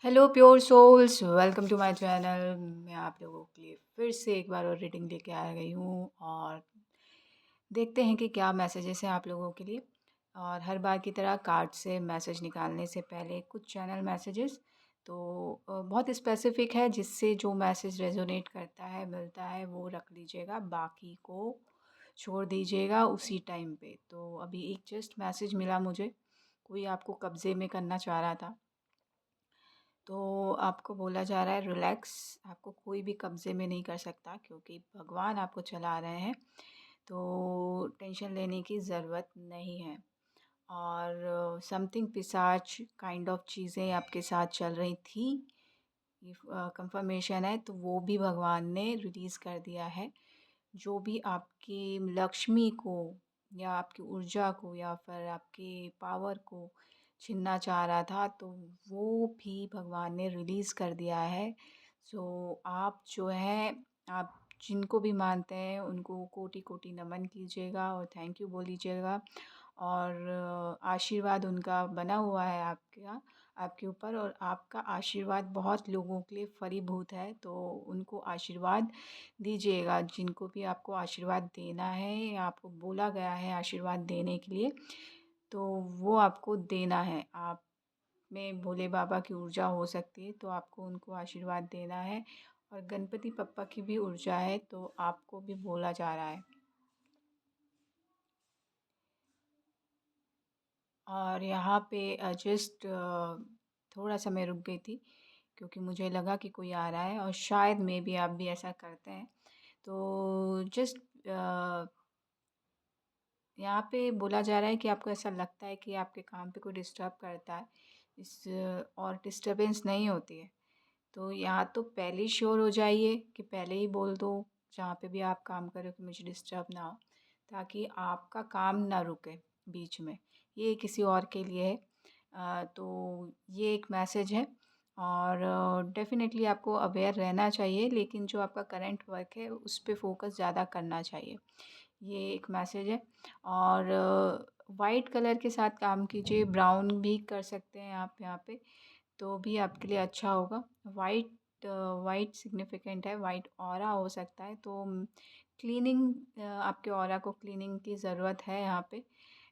Hello pure souls, welcome to my channel. मैं आप लोगों के लिए फिर से एक बार और रीडिंग लेके आ गई हूँ और देखते हैं कि क्या मैसेजेस हैं आप लोगों के लिए। और हर बार की तरह कार्ड से मैसेज निकालने से पहले कुछ चैनल मैसेजेस तो बहुत स्पेसिफिक है, जिससे जो मैसेज रेजोनेट करता है मिलता है वो रख लीजिएगा, बाकी को छोड़ दीजिएगा उसी टाइम पे। तो अभी एक जस्ट मैसेज मिला मुझे, कोई आपको कब्ज़े में करना चाह रहा था। तो आपको बोला जा रहा है रिलैक्स, आपको कोई भी कब्ज़े में नहीं कर सकता क्योंकि भगवान आपको चला रहे हैं। तो टेंशन लेने की ज़रूरत नहीं है। और समथिंग पिशाच काइंड ऑफ चीज़ें आपके साथ चल रही थी, ये कंफर्मेशन है। तो वो भी भगवान ने रिलीज़ कर दिया है। जो भी आपकी लक्ष्मी को या आपकी ऊर्जा को या फिर आपके पावर को छीनना चाह रहा था, तो वो भी भगवान ने रिलीज़ कर दिया है। सो आप जो है, आप जिनको भी मानते हैं उनको कोटि कोटि नमन कीजिएगा और थैंक यू बोल दीजिएगा। और आशीर्वाद उनका बना हुआ है आपके ऊपर, और आपका आशीर्वाद बहुत लोगों के लिए फलीभूत है। तो उनको आशीर्वाद दीजिएगा, जिनको भी आपको आशीर्वाद देना है या आपको बोला गया है आशीर्वाद देने के लिए, तो वो आपको देना है। आप में भोले बाबा की ऊर्जा हो सकती है, तो आपको उनको आशीर्वाद देना है। और गणपति पप्पा की भी ऊर्जा है, तो आपको भी बोला जा रहा है। और यहाँ पे जस्ट थोड़ा सा मैं रुक गई थी क्योंकि मुझे लगा कि कोई आ रहा है, और शायद मे भी आप भी ऐसा करते हैं। तो जस्ट यहाँ पे बोला जा रहा है कि आपको ऐसा लगता है कि आपके काम पे कोई डिस्टर्ब करता है, इस और डिस्टरबेंस नहीं होती है। तो यहाँ तो पहले ही श्योर हो जाइए कि पहले ही बोल दो जहाँ पे भी आप काम करो कि मुझे डिस्टर्ब ना हो, ताकि आपका काम ना रुके बीच में। ये किसी और के लिए है। तो ये एक मैसेज है। और डेफ़िनेटली आपको अवेयर रहना चाहिए, लेकिन जो आपका करंट वर्क है उस पे फ़ोकस ज़्यादा करना चाहिए। ये एक मैसेज है। और वाइट कलर के साथ काम कीजिए, ब्राउन भी कर सकते हैं आप यहाँ पे, तो भी आपके लिए अच्छा होगा। वाइट वाइट सिग्निफिकेंट है, वाइट ऑरा हो सकता है। तो क्लीनिंग, आपके ऑरा को क्लीनिंग की ज़रूरत है यहाँ पे।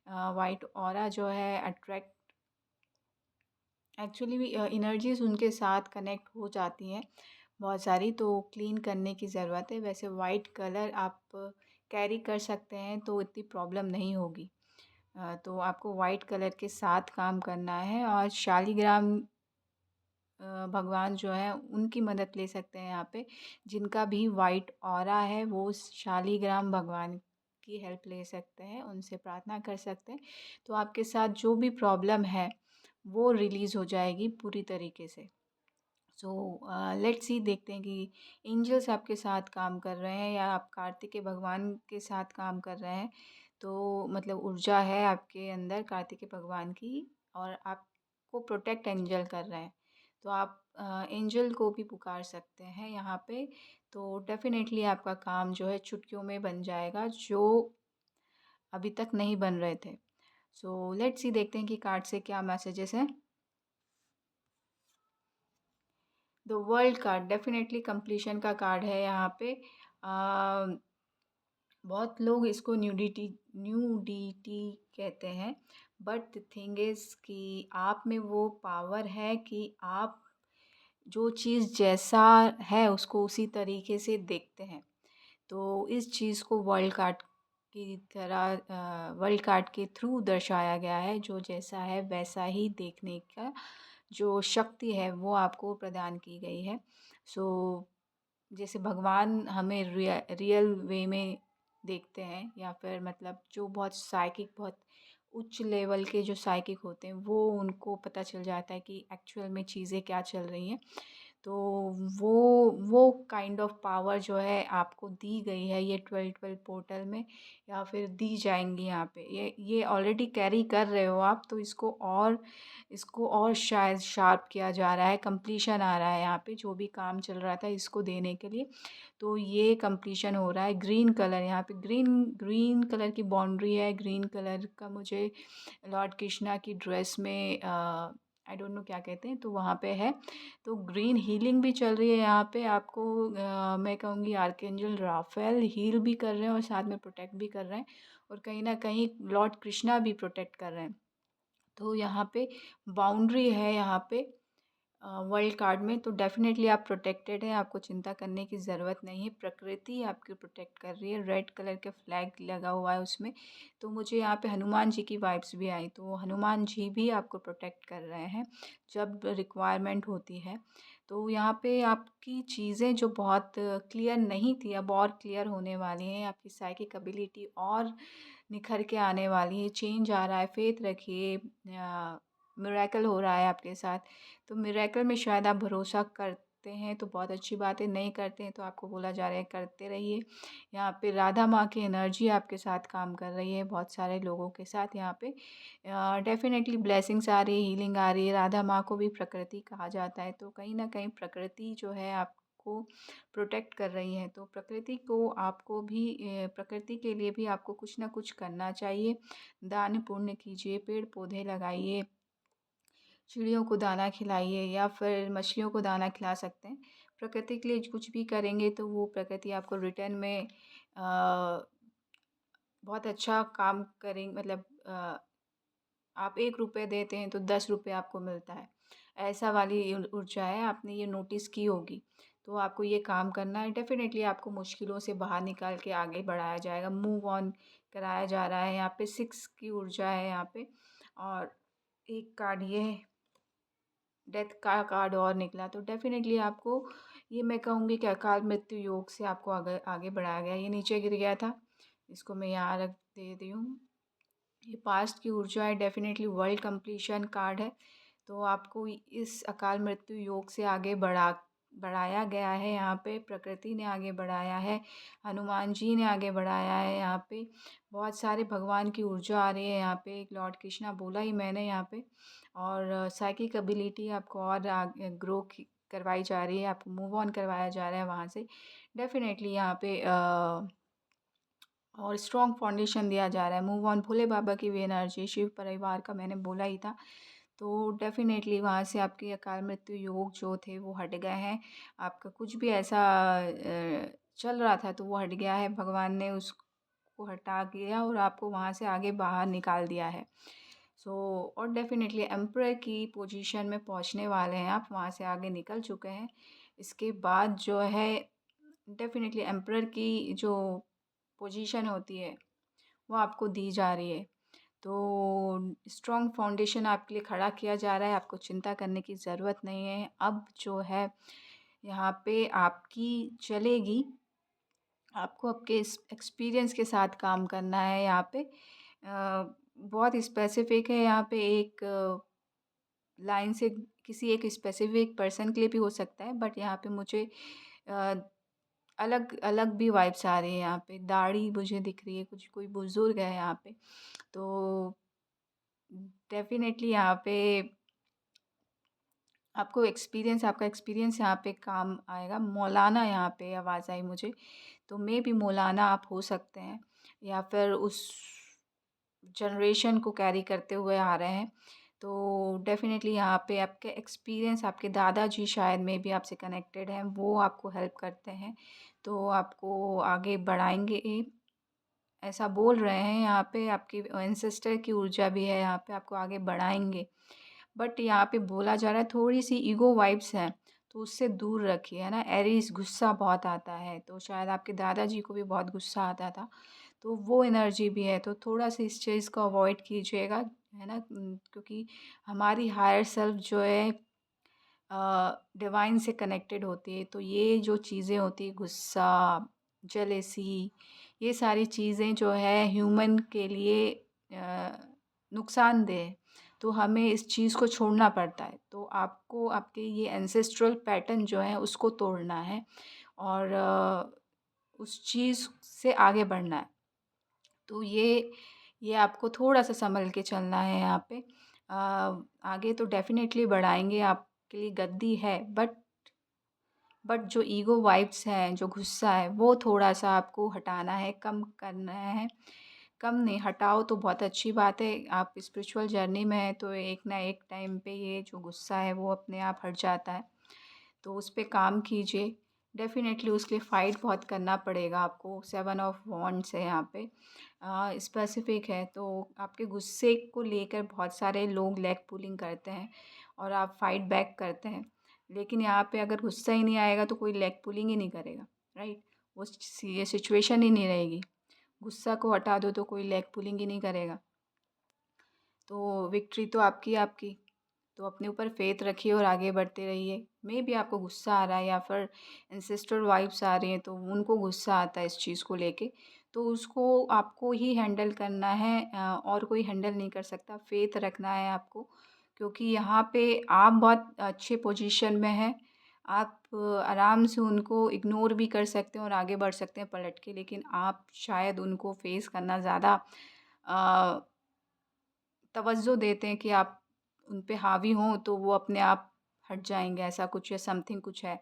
वाइट ऑरा जो है अट्रैक्ट, एक्चुअली भी एनर्जीज़ उनके साथ कनेक्ट हो जाती हैं बहुत सारी, तो क्लीन करने की ज़रूरत है। वैसे वाइट कलर आप कैरी कर सकते हैं तो इतनी प्रॉब्लम नहीं होगी। तो आपको वाइट कलर के साथ काम करना है। और शालिग्राम भगवान जो है उनकी मदद ले सकते हैं यहाँ पे। जिनका भी वाइट ऑरा है वो शालिग्राम भगवान की हेल्प ले सकते हैं, उनसे प्रार्थना कर सकते हैं। तो आपके साथ जो भी प्रॉब्लम है वो रिलीज़ हो जाएगी पूरी तरीके से। सो लेट्स सी, देखते हैं कि एंजल्स आपके साथ काम कर रहे हैं या आप कार्तिकेय भगवान के साथ काम कर रहे हैं। तो मतलब ऊर्जा है आपके अंदर कार्तिकेय भगवान की, और आपको प्रोटेक्ट एंजल कर रहे हैं। तो आप एंजल को भी पुकार सकते हैं यहाँ पे। तो डेफ़िनेटली आपका काम जो है चुटकियों में बन जाएगा, जो अभी तक नहीं बन रहे थे। सो लेट्स सी, देखते हैं कि कार्ड से क्या मैसेजेस हैं। The world card definitely completion का कार्ड है यहाँ पे। बहुत लोग इसको न्यूडिटी कहते हैं, बट द थिंग इज़ कि आप में वो पावर है कि आप जो चीज़ जैसा है उसको उसी तरीके से देखते हैं। तो इस चीज़ को वर्ल्ड कार्ड की तरह वर्ल्ड कार्ड के थ्रू दर्शाया गया है। जो जैसा है वैसा ही देखने का जो शक्ति है वो आपको प्रदान की गई है। सो जैसे भगवान हमें रियल वे में देखते हैं, या फिर मतलब जो बहुत साइकिक, बहुत उच्च लेवल के जो साइकिक होते हैं वो उनको पता चल जाता है कि एक्चुअल में चीज़ें क्या चल रही हैं। तो वो वो काइंड ऑफ पावर जो है आपको दी गई है ये 12-12 पोर्टल में, या फिर दी जाएंगी यहाँ पे। ये ऑलरेडी कैरी कर रहे हो आप, तो इसको और शायद शार्प किया जा रहा है, कंप्लीशन आ रहा है यहाँ पे। जो भी काम चल रहा था इसको देने के लिए, तो ये कंप्लीशन हो रहा है। ग्रीन कलर यहाँ पे, ग्रीन ग्रीन कलर की बाउंड्री है। ग्रीन कलर का मुझे लॉर्ड कृष्णा की ड्रेस में आई डोंट नो क्या कहते हैं, तो वहाँ पे है। तो ग्रीन हीलिंग भी चल रही है यहाँ पे आपको। मैं कहूँगी आर्कएंजल राफेल हील भी कर रहे हैं और साथ में प्रोटेक्ट भी कर रहे हैं, और कहीं न कहीं लॉर्ड कृष्णा भी प्रोटेक्ट कर रहे हैं। तो यहाँ पे बाउंड्री है यहाँ पे वर्ल्ड कार्ड में, तो डेफ़िनेटली आप प्रोटेक्टेड हैं, आपको चिंता करने की ज़रूरत नहीं है। प्रकृति आपकी प्रोटेक्ट कर रही है, रेड कलर का फ्लैग लगा हुआ है उसमें। तो मुझे यहाँ पे हनुमान जी की वाइब्स भी आई, तो हनुमान जी भी आपको प्रोटेक्ट कर रहे हैं जब रिक्वायरमेंट होती है। तो यहाँ पे आपकी चीज़ें जो बहुत क्लियर नहीं थी, अब और क्लियर होने वाली हैं। आपकी साइकिक एबिलिटी और निखर के आने वाली है, चेंज आ रहा है, फ़ेथ रखिए। मिरेकल हो रहा है आपके साथ। तो मिरेकल में शायद आप भरोसा करते हैं तो बहुत अच्छी बात है, नहीं करते हैं तो आपको बोला जा रहा है करते रहिए। यहाँ पे राधा माँ की एनर्जी आपके साथ काम कर रही है, बहुत सारे लोगों के साथ यहाँ पे डेफ़िनेटली ब्लेसिंग्स आ रही है, हीलिंग आ रही है। राधा माँ को भी प्रकृति कहा जाता है, तो कहीं न कहीं प्रकृति जो है आपको प्रोटेक्ट कर रही है। तो प्रकृति को आपको भी प्रकृति के लिए भी आपको कुछ ना कुछ करना चाहिए। दान पुण्य कीजिए, पेड़-पौधे लगाइए, चिड़ियों को दाना खिलाइए या फिर मछलियों को दाना खिला सकते हैं। प्रकृति के लिए कुछ भी करेंगे तो वो प्रकृति आपको रिटर्न में बहुत अच्छा काम करें, मतलब आप ₹1 देते हैं तो ₹10 आपको मिलता है। ऐसा वाली ऊर्जा है, आपने ये नोटिस की होगी। तो आपको ये काम करना है, डेफ़िनेटली आपको मुश्किलों से बाहर निकाल के आगे बढ़ाया जाएगा, मूव ऑन कराया जा रहा है। यहाँ पे 6 की ऊर्जा है यहाँ पे, और एक कार्ड ये डेथ का कार्ड और निकला, तो डेफ़िनेटली आपको ये मैं कहूँगी कि अकाल मृत्यु योग से आपको आगे आगे बढ़ाया गया। ये नीचे गिर गया था, इसको मैं यहाँ रख देती हूँ। ये पास्ट की ऊर्जा है, डेफ़िनेटली वर्ल्ड कंप्लीशन कार्ड है। तो आपको इस अकाल मृत्यु योग से आगे बढ़ाया गया है। यहाँ पे प्रकृति ने आगे बढ़ाया है, हनुमान जी ने आगे बढ़ाया है। यहाँ पे बहुत सारे भगवान की ऊर्जा आ रही है। यहाँ पे एक लॉर्ड कृष्णा बोला ही मैंने यहाँ पे, और साइकिक एबिलिटी आपको और आगे ग्रो करवाई जा रही है, आपको मूव ऑन करवाया जा रहा है वहाँ से। डेफ़िनेटली यहाँ पे और स्ट्रॉन्ग फाउंडेशन दिया जा रहा है। मूव ऑन, भोले बाबा की भी एनर्जी, शिव परिवार का मैंने बोला ही था। तो डेफ़िनेटली वहाँ से आपके अकाल मृत्यु योग जो थे वो हट गए हैं। आपका कुछ भी ऐसा चल रहा था तो वो हट गया है, भगवान ने उसको हटा दिया और आपको वहाँ से आगे बाहर निकाल दिया है। सो और डेफ़िनेटली एम्परर की पोजीशन में पहुँचने वाले हैं आप, वहाँ से आगे निकल चुके हैं। इसके बाद जो है डेफ़िनेटली एम्परर की जो पोजीशन होती है वो आपको दी जा रही है। तो स्ट्रॉन्ग फाउंडेशन आपके लिए खड़ा किया जा रहा है, आपको चिंता करने की ज़रूरत नहीं है। अब जो है यहाँ पे आपकी चलेगी, आपको आपके इस एक्सपीरियंस के साथ काम करना है यहाँ पे। बहुत स्पेसिफ़िक है यहाँ पे, एक लाइन से किसी एक स्पेसिफ़िक पर्सन के लिए भी हो सकता है, बट यहाँ पे मुझे अ, अलग अलग भी वाइब्स आ रही है यहाँ पे। दाढ़ी मुझे दिख रही है, कुछ कोई बुज़ुर्ग है यहाँ पे। तो डेफ़िनेटली यहाँ पे आपका एक्सपीरियंस यहाँ पे काम आएगा। मौलाना यहाँ पे आवाज़ आई मुझे, तो मेबी मौलाना आप हो सकते हैं या फिर उस जनरेशन को कैरी करते हुए आ रहे हैं। तो डेफ़िनेटली यहाँ पे आपके एक्सपीरियंस, आपके दादाजी शायद मेबी आपसे कनेक्टेड हैं, वो आपको हेल्प करते हैं, तो आपको आगे बढ़ाएँगे। ऐसा बोल रहे हैं यहाँ पे, आपकी एंसेस्टर की ऊर्जा भी है यहाँ पे, आपको आगे बढ़ाएँगे। बट यहाँ पे बोला जा रहा है थोड़ी-सी ईगो वाइब्स हैं, तो उससे दूर रखिए, है ना? एरीज़ गुस्सा बहुत आता है, तो शायद आपके दादाजी को भी बहुत गुस्सा आता था, तो वो एनर्जी भी है, तो थोड़ा-सा इस चीज़ को अवॉइड कीजिएगा, है ना? क्योंकि हमारी हायर सेल्फ जो है डिवाइन से कनेक्टेड होती है, तो ये जो चीज़ें होती हैं गुस्सा, जेलेसी, ये सारी चीज़ें जो है ह्यूमन के लिए नुकसानदेह है, तो हमें इस चीज़ को छोड़ना पड़ता है। तो आपको आपके ये एंसेस्ट्रल पैटर्न जो है उसको तोड़ना है और उस चीज़ से आगे बढ़ना है। तो ये आपको थोड़ा-सा सँभल के चलना है यहाँ पे। आगे तो डेफ़िनेटली बढ़ाएँगे, आपके लिए गद्दी है, बट जो ईगो वाइब्स हैं, जो गुस्सा है, वो थोड़ा-सा आपको हटाना है, कम करना है। कम नहीं, हटाओ तो बहुत अच्छी बात है। आप स्पिरिचुअल जर्नी में हैं तो एक ना एक टाइम पे ये जो गुस्सा है वो अपने आप हट जाता है। तो उस पे काम कीजिए। डेफ़िनेटली उसके लिए फ़ाइट बहुत करना पड़ेगा आपको। 7 ऑफ वॉन्ड्स है यहाँ पे। स्पेसिफ़िक है तो आपके गुस्से को लेकर बहुत सारे लोग लेग पुलिंग करते हैं और आप फ़ाइट बैक करते हैं। लेकिन यहाँ पे अगर गुस्सा ही नहीं आएगा तो कोई लेग पुलिंग ही नहीं करेगा, राइट? वो ये सिचुएशन ही नहीं रहेगी। गुस्सा को हटा दो तो कोई लेग पुलिंग ही नहीं करेगा। तो विक्ट्री तो आपकी आपकी। तो अपने ऊपर फ़ेथ रखिए और आगे बढ़ते रहिए। मेबी आपको गुस्सा आ रहा है या फिर एंसेस्ट्रल वाइब्स आ रही हैं तो उनको गुस्सा आता है इस चीज़ को लेके, तो उसको आपको ही हैंडल करना है, और कोई हैंडल नहीं कर सकता। फ़ेथ रखना है आपको क्योंकि यहाँ पे आप बहुत अच्छे पोजीशन में हैं। आप आराम से उनको इग्नोर भी कर सकते हैं और आगे बढ़ सकते हैं पलट के, लेकिन आप शायद उनको फ़ेस करना ज़्यादा अ, तवज्जो देते हैं कि आप उन पे हावी हों तो वो अपने आप हट जाएँगे, ऐसा कुछ या समथिंग कुछ है।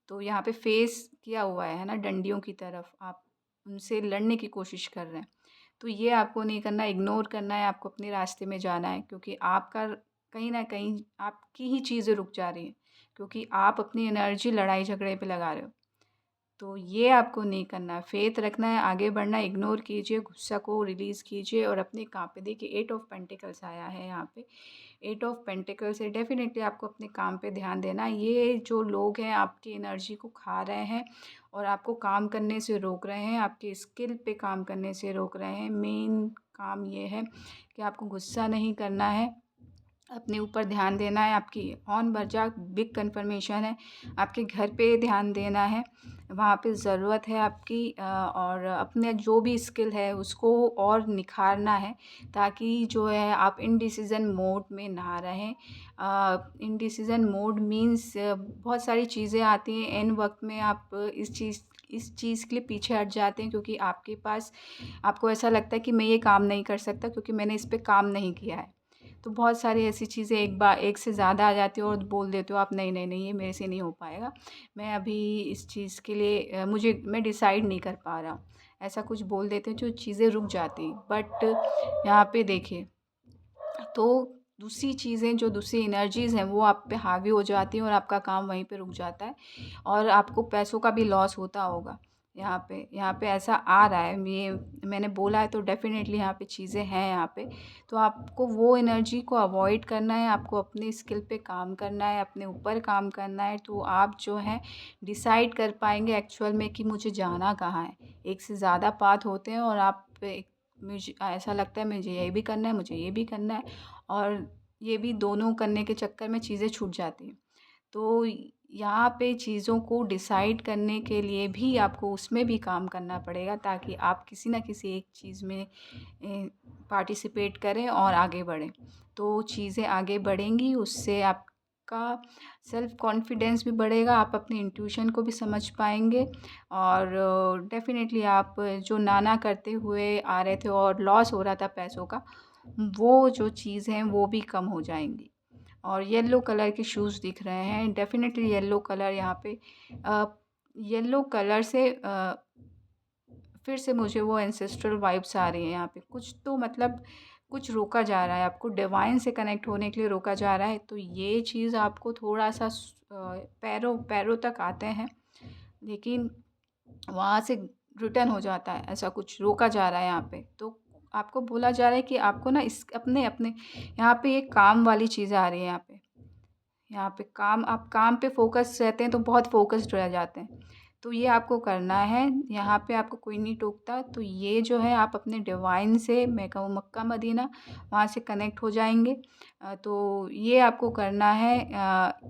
तो यहाँ पे फेस किया हुआ है ना, डंडियों की तरफ आप उनसे लड़ने की कोशिश कर रहे हैं। तो ये आपको नहीं करना, इग्नोर करना है, आपको अपने रास्ते में जाना है क्योंकि आपका कहीं न कहीं आपकी ही चीज़ें रुक जा रही हैं क्योंकि आप अपनी एनर्जी लड़ाई झगड़े पे लगा रहे हो। तो ये आपको नहीं करना है, फ़ेथ रखना है, आगे बढ़ना है, इग्नोर कीजिए, गुस्सा को रिलीज़ कीजिए और अपने काम पे देखिए 8 ऑफ़ पेंटिकल्स आया है यहाँ पे। 8 ऑफ़ पेंटिकल्स से डेफ़िनेटली आपको अपने काम पे ध्यान देना है। ये जो लोग हैं आपकी एनर्जी को खा रहे हैं और आपको काम करने से रोक रहे हैं, आपके स्किल पे काम करने से रोक रहे हैं। मेन काम ये है कि आपको गुस्सा नहीं करना है, अपने ऊपर ध्यान देना है, आपकी ऑन बर्जा बिग कन्फर्मेशन है, आपके घर पे ध्यान देना है, वहाँ पे ज़रूरत है आपकी, और अपने जो भी स्किल है उसको और निखारना है ताकि जो है आप इनडिसिज़न मोड में ना रहें। इनडिसिज़न मोड मीन्स बहुत सारी चीज़ें आती हैं, ऐन वक़्त में आप इस चीज़ के लिए पीछे हट जाते हैं क्योंकि आपके पास आपको ऐसा लगता है कि मैं ये काम नहीं कर सकता क्योंकि मैंने इस पे काम नहीं किया है। तो बहुत सारी ऐसी चीज़ें एक बार एक से ज़्यादा आ जाती हो और बोल देते हो आप नहीं, नहीं, नहीं ये मेरे से नहीं हो पाएगा। मैं अभी इस चीज़ के लिए मैं डिसाइड नहीं कर पा रहा हूँ। ऐसा कुछ बोल देते हैं जो चीज़ें रुक जाती हैं। बट यहाँ पे देखिए तो दूसरी चीज़ें जो दूसरी एनर्जीज़ हैं वो आप पे हावी हो जाती हैं और आपका काम वहीं पे रुक जाता है और आपको पैसों का भी लॉस होता होगा। यहाँ पे ऐसा आ रहा है, ये मैंने बोला है तो डेफ़िनेटली यहाँ पे चीज़ें हैं यहाँ पे। तो आपको वो एनर्जी को अवॉइड करना है, आपको अपने स्किल पे काम करना है, अपने ऊपर काम करना है तो आप जो है डिसाइड कर पाएँगे एक्चुअल में कि मुझे जाना कहाँ है। एक से ज़्यादा पाथ होते हैं और आप एक मुझे ऐसा लगता है मुझे ये भी करना है, मुझे ये भी करना है और ये भी दोनों करने के चक्कर में चीज़ें छूट जाती हैं। तो यहाँ पे चीज़ों को डिसाइड करने के लिए भी आपको उसमें भी काम करना पड़ेगा ताकि आप किसी न किसी एक चीज़ में पार्टिसिपेट करें और आगे बढ़ें। तो चीज़ें आगे बढ़ेंगी, उससे आपका सेल्फ कॉन्फिडेंस भी बढ़ेगा, आप अपने इंट्यूशन को भी समझ पाएँगे और डेफ़िनेटली आप जो ना करते हुए आ रहे थे और लॉस हो रहा था पैसों का, वो जो चीज़ हैं वो भी कम हो जाएँगी। और येलो कलर के शूज़ दिख रहे हैं, डेफ़िनेटली येलो कलर यहाँ पे अ, येलो कलर से फिर से मुझे वो एंसेस्ट्रल वाइब्स आ रही हैं यहाँ पे। कुछ तो मतलब कुछ रोका जा रहा है, आपको डिवाइन से कनेक्ट होने के लिए रोका जा रहा है, तो ये चीज़ आपको थोड़ा-सा पैरों पैरों तक आते हैं, लेकिन वहाँ से रिटर्न हो जाता है, ऐसा कुछ रोका जा रहा है यहाँ पे। तो आपको बोला जा रहा है कि आपको ना इस अपने-अपने यहाँ पे एक काम वाली चीज़ आ रही है यहाँ पे। यहाँ पे काम आप काम पे फ़ोकस रहते हैं तो बहुत फ़ोकस्ड रह जाते हैं। तो ये आपको करना है, यहाँ पे आपको कोई नहीं टोकता। तो ये जो है आप अपने डिवाइन से मैं कहूँ मक्का मदीना वहाँ से कनेक्ट हो जाएँगे। तो ये आपको करना है।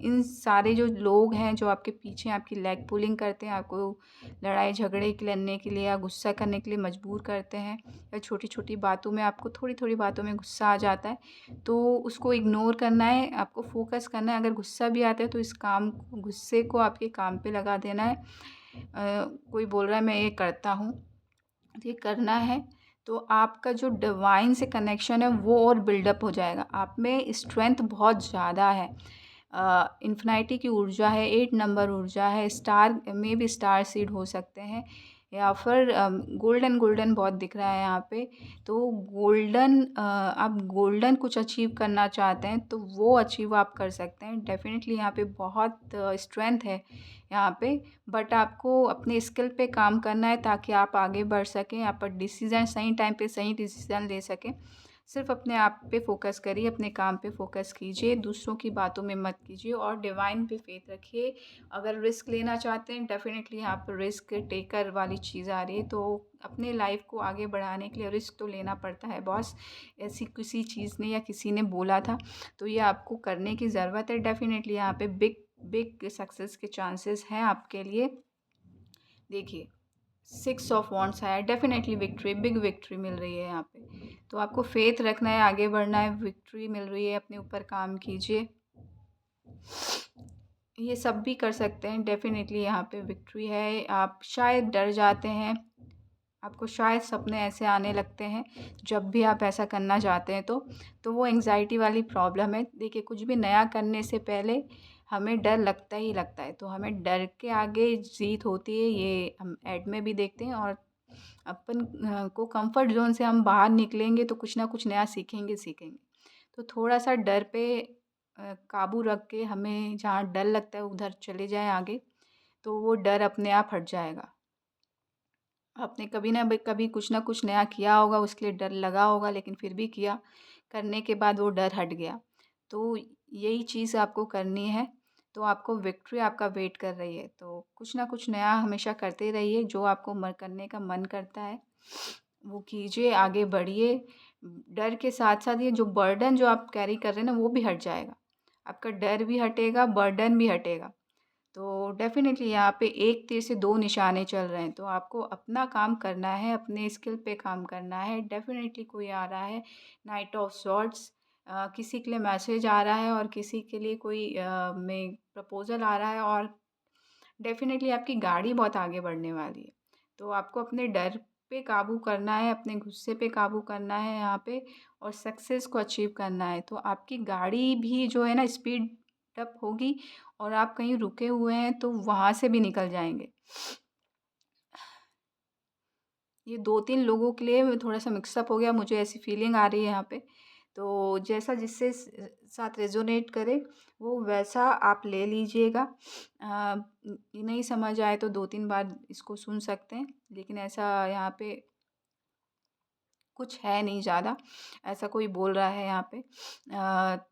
इन सारे जो लोग हैं जो आपके पीछे आपकी लेग पुलिंग करते हैं, आपको लड़ाई झगड़े लड़ने के लिए या गुस्सा करने के लिए मजबूर करते हैं या छोटी-छोटी बातों में आपको थोड़ी-थोड़ी बातों में गुस्सा आ जाता है, तो उसको इग्नोर करना है, आपको फ़ोकस करना है। अगर गुस्सा भी आता है तो इस काम को गुस्से को आपके काम पे लगा देना है। कोई बोल रहा है मैं ये करता हूँ, ये करना है तो आपका जो डिवाइन से कनेक्शन है वो और बिल्डअप हो जाएगा। आप में स्ट्रेंथ बहुत ज़्यादा है। इन्फिनिटी की ऊर्जा है, 8 नंबर ऊर्जा है, स्टार में भी स्टार सीड हो सकते हैं। या फिर गोल्डन गोल्डन बहुत दिख रहा है यहाँ पे, तो गोल्डन आप गोल्डन कुछ अचीव करना चाहते हैं तो वो अचीव आप कर सकते हैं। डेफ़िनेटली यहाँ पे बहुत स्ट्रेंथ है यहाँ पे, बट आपको अपने स्किल पे काम करना है ताकि आप आगे बढ़ सकें, आप डिसीज़न सही टाइम पे सही डिसीज़न ले सकें। सिर्फ अपने आप पे फ़ोकस करिए, अपने काम पे फ़ोकस कीजिए, दूसरों की बातों में मत कीजिए और डिवाइन पे फ़ेथ रखिए। अगर रिस्क लेना चाहते हैं, डेफ़िनेटली यहाँ पर रिस्क टेकर वाली चीज़ आ रही है, तो अपने लाइफ़ को आगे बढ़ाने के लिए रिस्क तो लेना पड़ता है बॉस। ऐसी किसी चीज़ ने या किसी ने बोला था, तो ये आपको करने की ज़रूरत है। डेफ़िनेटली यहाँ पे बिग बिग सक्सेस के चांसेस हैं आपके लिए। देखिए, 6 ऑफ वांड्स आया, डेफ़िनेटली विक्ट्री, बिग विक्ट्री मिल रही है यहाँ पे। तो आपको फ़ेथ रखना है, आगे बढ़ना है, विक्ट्री मिल रही है, अपने ऊपर काम कीजिए। ये सब भी कर सकते हैं, डेफ़िनेटली यहाँ पे विक्ट्री है। आप शायद डर जाते हैं, आपको शायद सपने ऐसे आने लगते हैं जब भी आप ऐसा करना चाहते हैं तो वो एंग्ज़ायटी वाली प्रॉब्लम है। देखिए, कुछ भी नया करने से पहले हमें डर लगता ही लगता है, तो हमें डर के आगे जीत होती है, ये हम ऐड में भी देखते हैं। और अपन को कंफर्ट ज़ोन से हम बाहर निकलेंगे तो कुछ ना कुछ नया सीखेंगे सीखेंगे। तो थोड़ा-सा डर पे काबू रख के हमें जहाँ डर लगता है उधर चले जाएँ आगे, तो वो डर अपने आप हट जाएगा। आपने कभी ना कभी कुछ ना कुछ नया किया होगा, उसके लिए डर लगा होगा, लेकिन फिर भी किया, करने के बाद वो डर हट गया। तो यही चीज़ आपको करनी है, तो आपको विक्ट्री आपका वेट कर रही है। तो कुछ ना कुछ नया हमेशा करते रहिए, जो आपको करने का मन करता है वो कीजिए, आगे बढ़िए। डर के साथ साथ ये जो बर्डन जो आप कैरी कर रहे हैं ना, वो भी हट जाएगा। आपका डर भी हटेगा, बर्डन भी हटेगा। तो डेफ़िनेटली यहाँ पे एक तीर से दो निशाने चल रहे हैं, तो आपको अपना काम करना है, अपने स्किल पे काम करना है। डेफ़िनेटली कोई आ रहा है, नाइट ऑफ सॉर्ड्स, किसी के लिए मैसेज आ रहा है और किसी के लिए कोई में प्रपोज़ल आ रहा है, और डेफ़िनेटली आपकी गाड़ी बहुत आगे बढ़ने वाली है। तो आपको अपने डर पे काबू करना है, अपने गुस्से पे काबू करना है यहाँ पे, और सक्सेस को अचीव करना है। तो आपकी गाड़ी भी जो है ना स्पीड अप होगी, और आप कहीं रुके हुए हैं तो वहाँ से भी निकल जाएँगे। ये 2-3 लोगों के लिए थोड़ा-सा मिक्स अप हो गया, मुझे ऐसी फीलिंग आ रही है यहाँ पे। तो जैसा जिससे साथ रेज़ोनेट करे, वो वैसा आप ले लीजिएगा। नहीं समझ आए तो 2-3 बार इसको सुन सकते हैं, लेकिन ऐसा यहाँ पे कुछ है नहीं ज़्यादा, ऐसा कोई बोल रहा है यहाँ पे।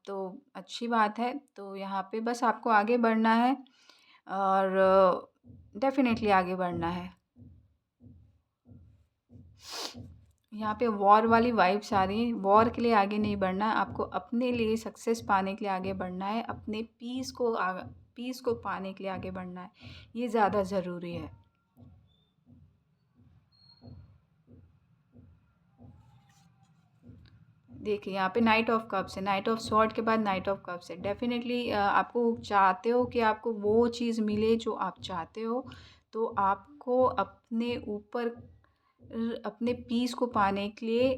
तो अच्छी बात है, तो यहाँ पे बस आपको आगे बढ़ना है, और डेफ़िनेटली आगे बढ़ना है। यहाँ पे वॉर वाली वाइब्स आ रही हैं, वॉर के लिए आगे नहीं बढ़ना है, आपको अपने लिए सक्सेस पाने के लिए आगे बढ़ना है, अपने पीस को पाने के लिए आगे बढ़ना है, ये ज़्यादा ज़रूरी है। देखिए, यहाँ पे नाइट ऑफ कप्स है, नाइट ऑफ स्वॉर्ड के बाद नाइट ऑफ कप्स है। डेफ़िनेटली आपको चाहते हो कि आपको वो चीज़ मिले जो आप चाहते हो, तो आपको अपने ऊपर अपने पीस को पाने के लिए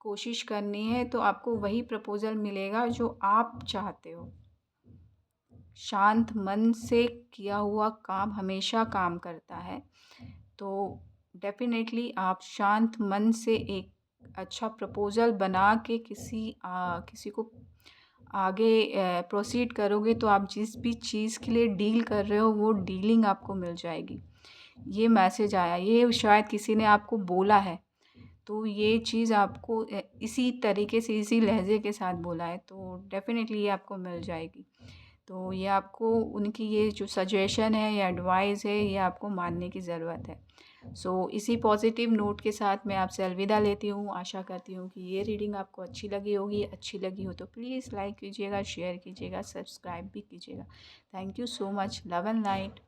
कोशिश करनी है, तो आपको वही प्रपोज़ल मिलेगा जो आप चाहते हो। शांत मन से किया हुआ काम हमेशा काम करता है। तो डेफ़िनेटली आप शांत मन से एक अच्छा प्रपोज़ल बना के किसी को आगे प्रोसीड करोगे, तो आप जिस भी चीज़ के लिए डील कर रहे हो वो डीलिंग आपको मिल जाएगी। ये मैसेज आया, ये शायद किसी ने आपको बोला है, तो ये चीज़ आपको इसी तरीके से इसी लहज़े के साथ बोला है, तो डेफ़िनेटली ये आपको मिल जाएगी। तो ये आपको उनकी ये जो सजेशन है या एडवाइस है, ये आपको मानने की ज़रूरत है। सो इसी पॉज़िटिव नोट के साथ मैं आपसे अलविदा लेती हूँ। आशा करती हूँ कि ये रीडिंग आपको अच्छी लगी होगी। अच्छी लगी हो तो प्लीज़ लाइक कीजिएगा, शेयर कीजिएगा, सब्सक्राइब भी कीजिएगा। Thank you so much. Love and light.